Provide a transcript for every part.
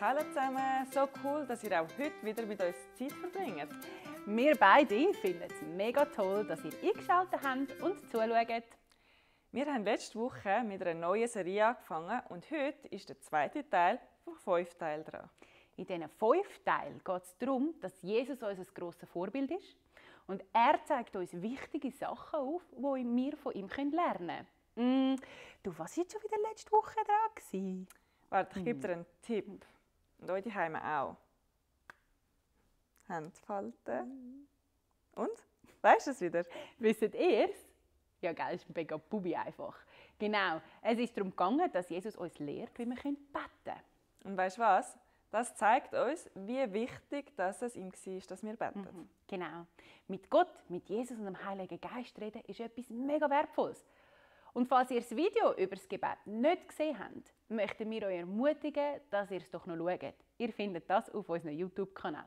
Hallo zusammen, so cool, dass ihr auch heute wieder mit uns Zeit verbringt. Wir beide finden es mega toll, dass ihr eingeschaltet habt und zuschaut. Wir haben letzte Woche mit einer neuen Serie angefangen und heute ist der zweite Teil von 5 Teilen dran. In diesen 5 Teilen geht es darum, dass Jesus unser grosses Vorbild ist und er zeigt uns wichtige Sachen auf, die wir von ihm lernen können. Du, was war schon wieder letzte Woche dran? Warte, ich gebe dir einen Tipp. Und euch daheim auch. Hände falten. Und? Weißt du es wieder? Wisst ihr es? Ja, gell, ist mega Bubi einfach. Genau, es ist darum gegangen, dass Jesus uns lehrt, wie wir beten können. Und weißt du was? Das zeigt uns, wie wichtig es ihm war, dass wir beten. Genau. Mit Gott, mit Jesus und dem Heiligen Geist reden, ist etwas mega Wertvolles. Und falls ihr das Video über das Gebet nicht gesehen habt, möchten wir euch ermutigen, dass ihr es doch noch schaut. Ihr findet das auf unserem YouTube-Kanal.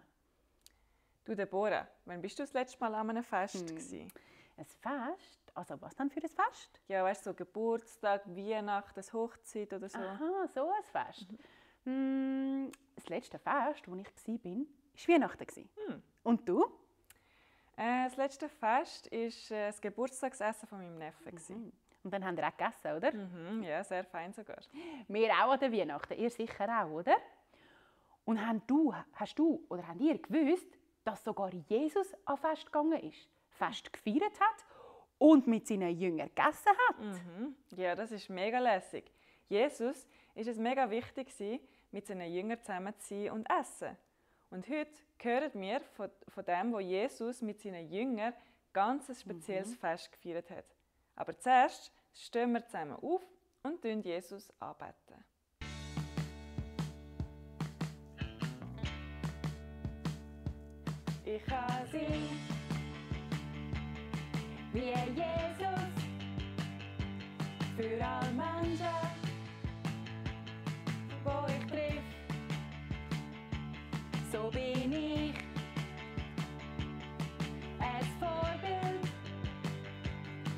Du, Deborah, wann bist du das letzte Mal an einem Fest gewesen? Ein Fest? Also was denn für ein Fest? Ja, weißt du, so Geburtstag, Weihnachten, Hochzeit oder so. Aha, so ein Fest. Das letzte Fest, wo ich war, war Weihnachten. Und du? Das letzte Fest war das Geburtstagsessen von meinem Neffen. Und dann habt ihr auch gegessen, oder? Ja, sehr fein sogar. Wir auch an der Weihnachten, ihr sicher auch, oder? Und hast du oder habt ihr gewusst, dass sogar Jesus an Fest gegangen ist, Fest gefeiert hat und mit seinen Jüngern gegessen hat? Ja, das ist mega lässig. Jesus ist es mega wichtig, mit seinen Jüngern zusammen zu sein und essen. Und heute hören wir von dem, wo Jesus mit seinen Jüngern ganz ein spezielles Fest gefeiert hat. Aber zuerst stehen wir zusammen auf und beten Jesus anbeten. Ich kann sein wie Jesus für alle Menschen, wo ich triff. so bin ich ein Vorbild,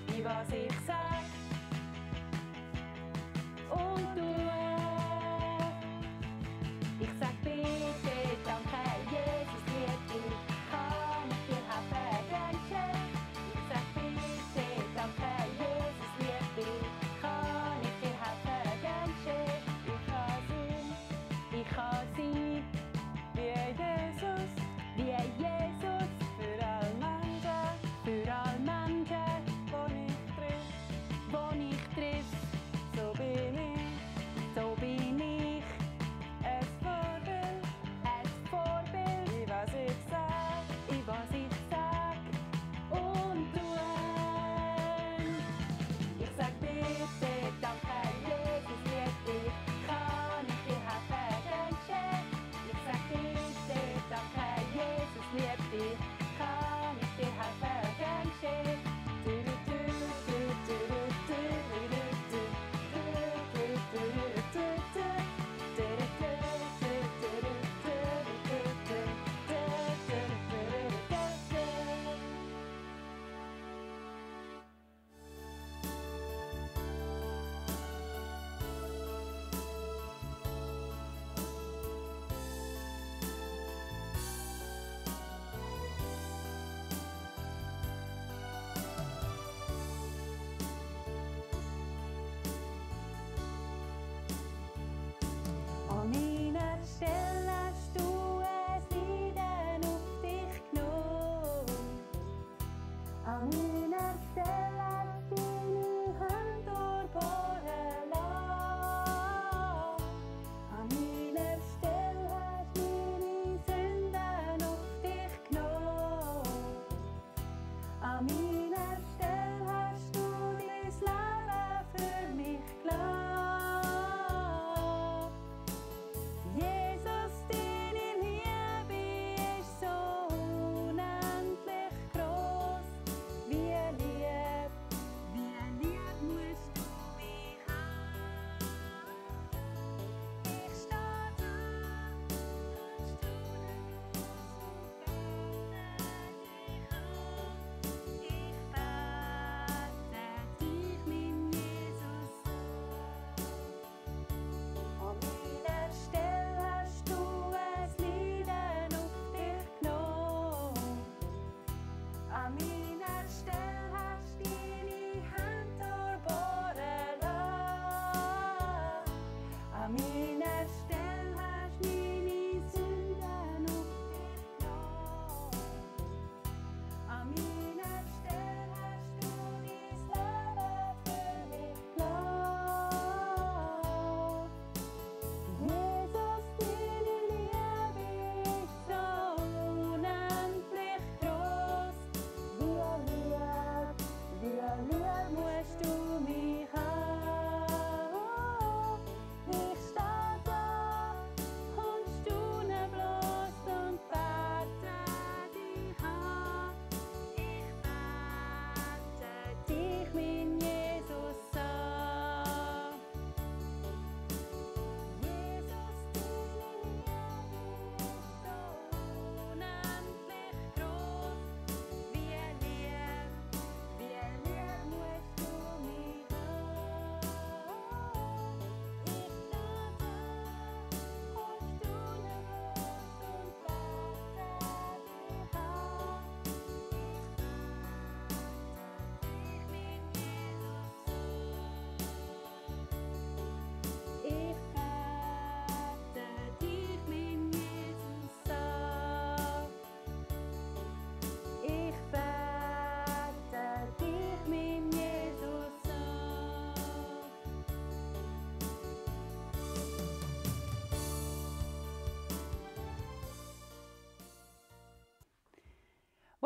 Wie was ich sag und du auch. Ich sag bitte, danke, Jesus lieb dich, kann ich dir helfen, ganz schön. Ich sag bitte, danke, Jesus lieb dich, kann ich dir helfen, ganz schön. Ich kann sein, wie Jesus wie Jesus, für alle Menschen, für alle Menschen, wo ich triff. die ich triff. So bin ich, So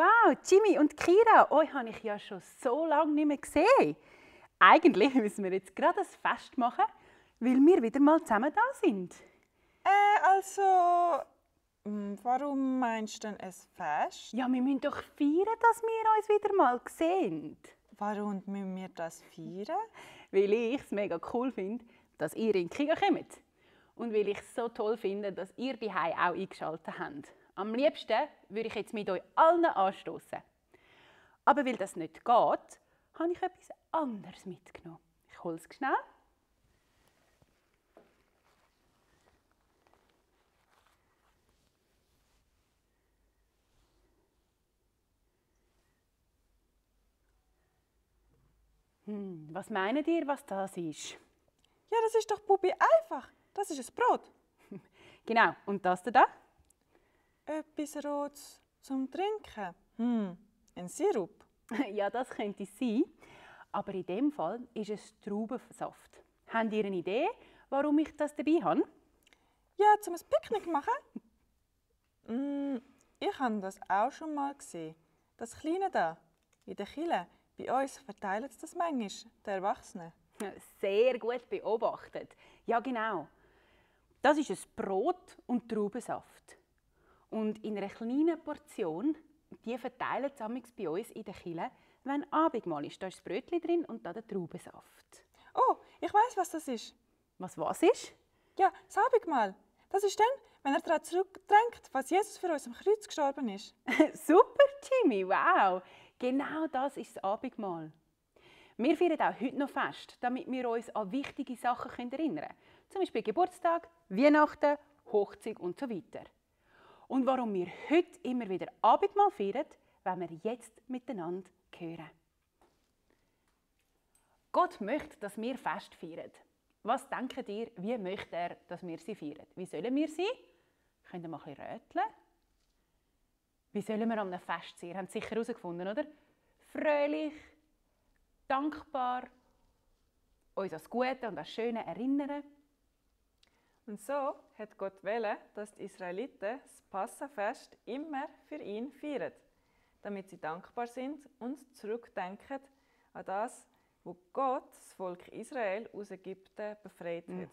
Wow, Jimmy und Kira, euch habe ich ja schon so lange nicht mehr gesehen. Eigentlich müssen wir jetzt gerade ein Fest machen, weil wir wieder mal zusammen da sind. Warum meinst du denn ein Fest? Ja, wir müssen doch feiern, dass wir uns wieder mal sehen. Warum müssen wir das feiern? Weil ich es mega cool finde, dass ihr in die Kino kommt. Und weil ich es so toll finde, dass ihr die auch eingeschaltet habt. Am liebsten würde ich jetzt mit euch allen anstoßen. Aber weil das nicht geht, habe ich etwas anderes mitgenommen. Ich hole es schnell. Was meint ihr, was das ist? Ja, das ist doch Bubi einfach. Das ist ein Brot. Genau, und das da? Etwas Rotes zum Trinken. Ein Sirup. Ja, das könnte es sein. Aber in dem Fall ist es Traubensaft. Habt ihr eine Idee, warum ich das dabei habe? Ja, zum ein Picknick machen? Ich habe das auch schon mal gesehen. Das Kleine da, in der Kille. Bei uns verteilen sie das manchmal, die Erwachsenen. Sehr gut beobachtet. Ja, genau. Das ist ein Brot und Traubensaft. Und in einer kleinen Portion, die verteilen sie bei uns in der Kille, wenn Abendmahl ist. Da ist das Brötchen drin und da der Traubensaft. Oh, ich weiß, was das ist. Was ist? Ja, das Abendmahl. Das ist dann, wenn er daran zurückdenkt, was Jesus für uns am Kreuz gestorben ist. Super, Jimmy, wow. Genau das ist das Abendmahl. Wir feiern auch heute noch Fest, damit wir uns an wichtige Sachen erinnern können. Zum Beispiel Geburtstag, Weihnachten, Hochzeit und so weiter. Und warum wir heute immer wieder Abendmahl feiern, wenn wir jetzt miteinander hören. Gott möchte, dass wir Fest feiern. Was denkt ihr, wie möchte er, dass wir sie feiern? Wie sollen wir sie? Könnt ihr mal ein bisschen rätseln? Wie sollen wir an einem Fest sein? Ihr habt es sicher herausgefunden, oder? Fröhlich, dankbar, uns an das Gute und an das Schöne erinnern. Und so hat Gott wollen, dass die Israeliten das Passafest immer für ihn feiern, damit sie dankbar sind und zurückdenken an das, wo Gott das Volk Israel aus Ägypten befreit hat.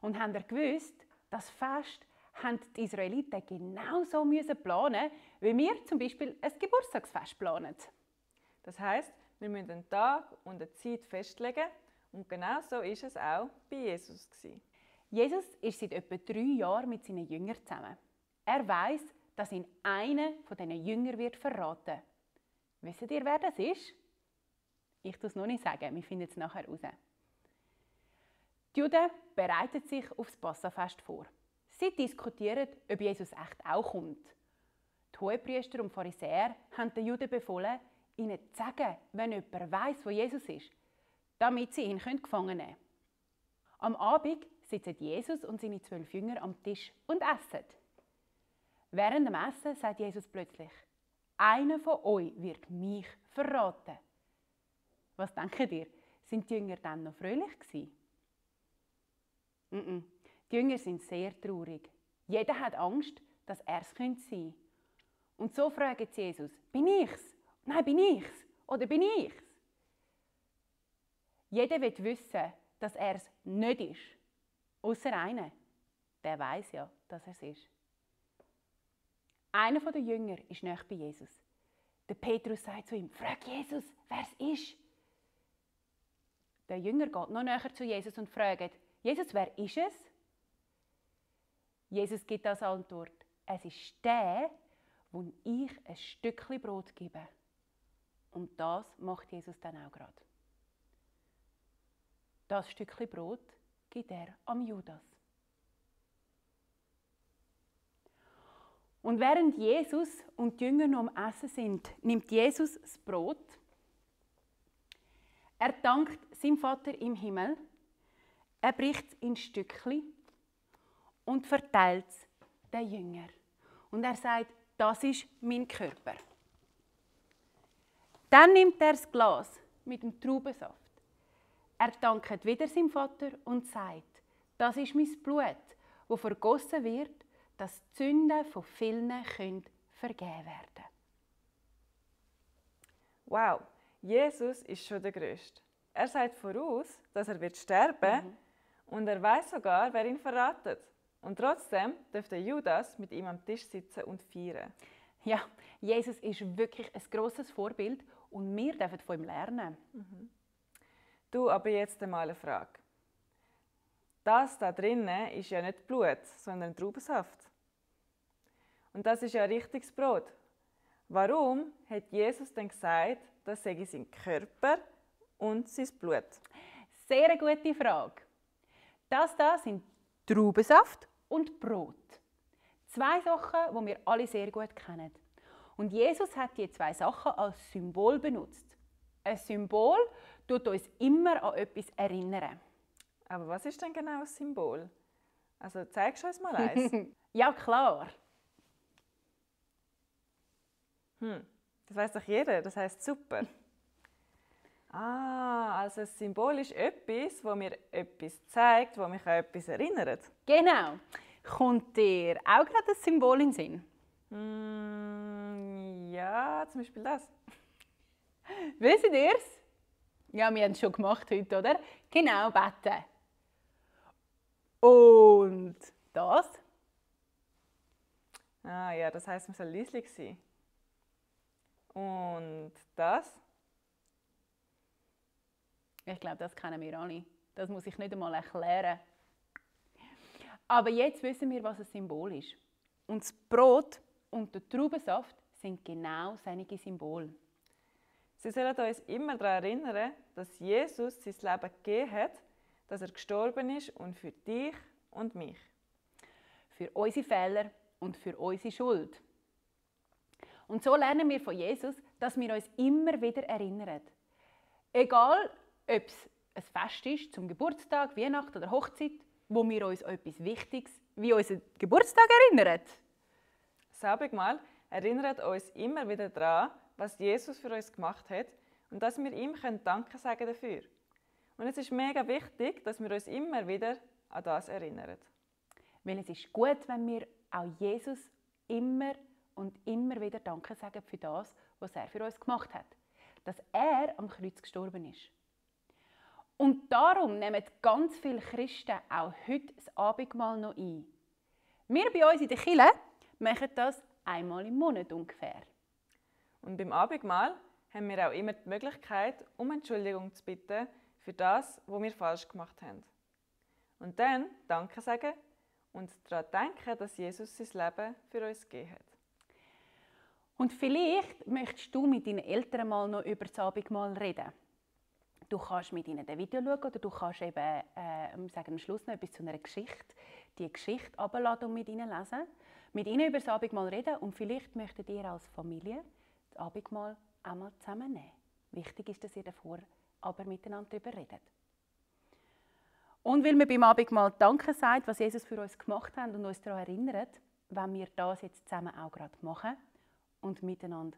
Und habt ihr gewusst, das Fest haben die Israeliten genauso planen, wie wir zum Beispiel ein Geburtstagsfest planen. Das heisst, wir müssen einen Tag und eine Zeit festlegen und genau so war es auch bei Jesus. Jesus ist seit etwa 3 Jahren mit seinen Jüngern zusammen. Er weiß, dass ihn einer von diesen Jüngern wird verraten. Wisst ihr, wer das ist? Ich tue es noch nicht sagen, wir finden es nachher heraus. Die Juden bereiten sich auf das Passafest vor. Sie diskutieren, ob Jesus echt auch kommt. Die Hohepriester und Pharisäer haben den Juden befohlen, ihnen zu sagen, wenn jemand weiss, wo Jesus ist, damit sie ihn gefangen nehmen können. Am Abend sitzen Jesus und seine 12 Jünger am Tisch und essen. Während dem Essen sagt Jesus plötzlich: Einer von euch wird mich verraten. Was denkt ihr? Sind die Jünger dann noch fröhlich gewesen? Die Jünger sind sehr traurig. Jeder hat Angst, dass er es sein könnte. Und so fragen sie Jesus: Bin ich's? Nein, bin ich's? Oder bin ich's? Jeder will wissen, dass er es nicht ist. Ausser einer. Der weiß ja, dass er es ist. Einer der Jünger ist nahe bei Jesus. Der Petrus sagt zu ihm: Frag Jesus, wer es ist. Der Jünger geht noch näher zu Jesus und fragt: Jesus, wer ist es? Jesus gibt als Antwort: Es ist der, wo ich ein Stückchen Brot gebe. Und das macht Jesus dann auch gerade. Das Stückchen Brot gibt er am Judas. Und während Jesus und die Jünger noch am Essen sind, nimmt Jesus das Brot. Er dankt seinem Vater im Himmel. Er bricht es in Stückchen und verteilt es den Jüngern. Und er sagt: Das ist mein Körper. Dann nimmt er das Glas mit dem Traubensaft. Er dankt wieder seinem Vater und sagt: Das ist mein Blut, das vergossen wird, dass die Sünden von vielen vergeben werden. Wow, Jesus ist schon der Größte. Er sagt voraus, dass er wird sterben und er weiß sogar, wer ihn verratet. Und trotzdem dürfte Judas mit ihm am Tisch sitzen und feiern. Ja, Jesus ist wirklich ein grosses Vorbild und wir dürfen von ihm lernen. Du, aber jetzt einmal eine Frage. Das da drinnen ist ja nicht Blut, sondern Traubensaft. Und das ist ja richtiges Brot. Warum hat Jesus denn gesagt, das sei sein Körper und sein Blut? Sehr eine gute Frage. Das da sind Traubensaft und Brot. 2 Sachen, die wir alle sehr gut kennen. Und Jesus hat die 2 Sachen als Symbol benutzt. Ein Symbol tut uns immer an etwas erinnern. Aber was ist denn genau das Symbol? Also zeigst du uns mal eins? Ja, klar. Das weiß doch jeder, das heißt super. Also ein Symbol ist etwas, das mir etwas zeigt, das mich an etwas erinnert. Genau. Kommt dir auch gerade das Symbol in den Sinn? Ja, zum Beispiel das. Wisst ihr es? Ja, wir haben es schon gemacht heute, oder? Genau, beten. Und das? Ja, das heisst, man soll leislich sein. Und das? Ich glaube, das kennen wir alle. Das muss ich nicht einmal erklären. Aber jetzt wissen wir, was ein Symbol ist. Und das Brot und der Traubensaft sind genau solche Symbole. Sie sollen uns immer daran erinnern, dass Jesus sein Leben gegeben hat, dass er gestorben ist und für dich und mich. Für unsere Fehler und für unsere Schuld. Und so lernen wir von Jesus, dass wir uns immer wieder erinnern. Egal, ob es ein Fest ist, zum Geburtstag, Weihnachten oder Hochzeit, wo wir uns an etwas Wichtiges wie unseren Geburtstag erinnern. Das Abendmahl erinnert uns immer wieder daran, was Jesus für uns gemacht hat und dass wir ihm Danke sagen dafür. Und es ist mega wichtig, dass wir uns immer wieder an das erinnern. Weil es ist gut, wenn wir auch Jesus immer und immer wieder Danke sagen für das, was er für uns gemacht hat. Dass er am Kreuz gestorben ist. Und darum nehmen ganz viele Christen auch heute das Abendmahl noch ein. Wir bei uns in der Kirche machen das einmal im Monat ungefähr. Und beim Abendmahl haben wir auch immer die Möglichkeit, um Entschuldigung zu bitten für das, was wir falsch gemacht haben. Und dann Danke sagen und daran denken, dass Jesus sein Leben für uns gegeben hat. Und vielleicht möchtest du mit deinen Eltern mal noch über das Abendmahl reden. Du kannst mit ihnen ein Video schauen oder du kannst eben am Schluss noch etwas zu einer Geschichte, die Geschichte herunterladen und mit ihnen lesen. Mit ihnen über das Abendmahl reden und vielleicht möchtet ihr als Familie das Abendmahl auch mal zusammennehmen. Wichtig ist, dass ihr davor aber miteinander darüber redet. Und weil wir beim Abendmahl Danke sagt, was Jesus für uns gemacht hat und uns daran erinnert, wenn wir das jetzt zusammen auch gerade machen und miteinander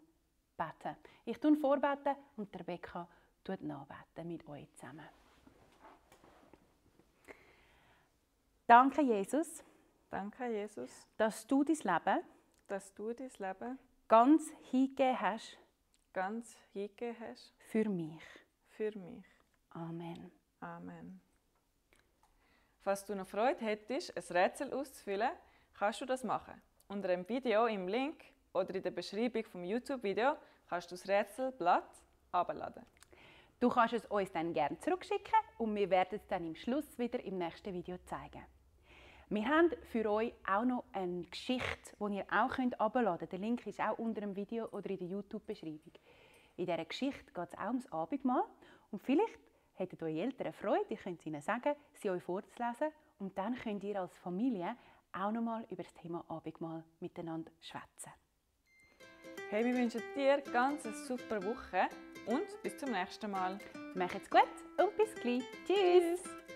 beten. Ich tue vorbeten und der Rebecca tut nachbeten mit euch zusammen. Danke, Jesus. Danke, Jesus, dass du dein Leben dass du dein Leben ganz hingegeben hast ganz hingegeben hast für mich. für mich. Amen. Amen. Falls du noch Freude hättest, ein Rätsel auszufüllen, kannst du das machen. Unter dem Video im Link oder in der Beschreibung vom YouTube-Video kannst du das Rätselblatt herunterladen. Du kannst es uns dann gerne zurückschicken und wir werden es dann im Schluss wieder im nächsten Video zeigen. Wir haben für euch auch noch eine Geschichte, die ihr auch herunterladen könnt. Der Link ist auch unter dem Video oder in der YouTube-Beschreibung. In dieser Geschichte geht es auch ums Abendmahl und vielleicht hätten eure Eltern Freude, ihr könnt es ihnen sagen, sie euch vorzulesen und dann könnt ihr als Familie auch noch mal über das Thema Abendmahl miteinander schwätzen. Hey, wir wünschen dir ganz eine super Woche und bis zum nächsten Mal. Macht's gut und bis gleich. Tschüss. Tschüss.